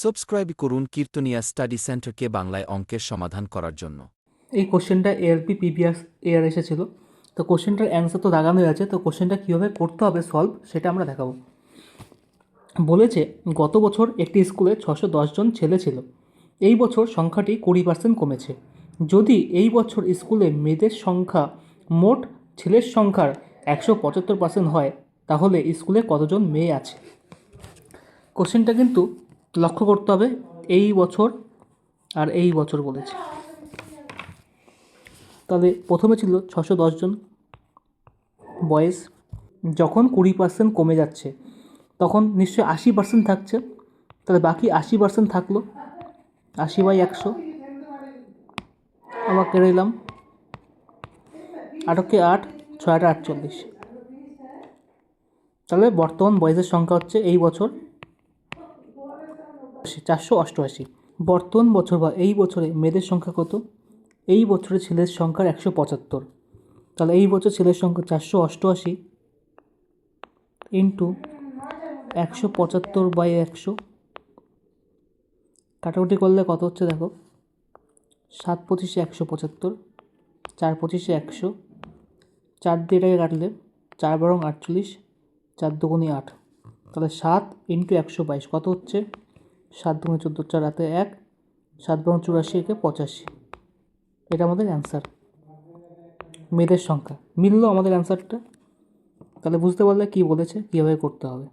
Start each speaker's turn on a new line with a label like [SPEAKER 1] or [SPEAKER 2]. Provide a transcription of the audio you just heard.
[SPEAKER 1] Subscribe করুন কীর্তনিয়া study সেন্টারকে বাংলায় অঙ্কের সমাধান করার জন্য।
[SPEAKER 2] এই কোশ্চেনটা এএলপি পিবিএস এর এসেছিল। তো কোশ্চেনটার অ্যান্সার তো দাগানোই আছে, তো কোশ্চেনটা কীভাবে করতে হবে সলভ সেটা আমরা দেখাবো। বলেছে গত বছর একটি স্কুলে 610 জন ছেলে ছিল, এই বছর সংখ্যাটি 20% কমেছে। যদি এই বছর স্কুলে মেয়েদের সংখ্যা মোট ছেলের সংখ্যার 175% হয়, তাহলে স্কুলে কতজন মেয়ে আছে? কোশ্চেনটা কিন্তু লক্ষ্য করতে হবে, এই বছর আর এই বছর বলেছে। তাহলে প্রথমে ছিল 610 জন বয়েজ, যখন 20% কমে যাচ্ছে তখন নিশ্চয়ই 80% থাকছে, তাহলে বাকি 80% থাকলো 80/100, আবার কেটে দিলাম 8কে 8, 6 8 48। তাহলে বর্তমান বয়েজের সংখ্যা হচ্ছে এই বছর 488। বর্তমান বছর বা এই বছরে মেয়েদের সংখ্যা কত? এই বছরে ছেলের সংখ্যা 175। তাহলে এই বছর ছেলের সংখ্যা 488 ইন্টু 175/100, কাটাকুটি করলে কত হচ্ছে দেখো, 7 25 175, 4 25 100, 4 দিয়ে এটাকে কাটলে 4 বরং 48, 4 দুগুণে 8, তাহলে 7 ইন্টু 122 কত হচ্ছে? 7 দুগুণে 14, 4 হাতে 1, 7 বরং 84, একে 85। এটা আমাদের অ্যান্সার, মেয়েদের সংখ্যা। মিললো আমাদের অ্যান্সারটা। তাহলে বুঝতে পারলে কী বলেছে, কীভাবে করতে হবে।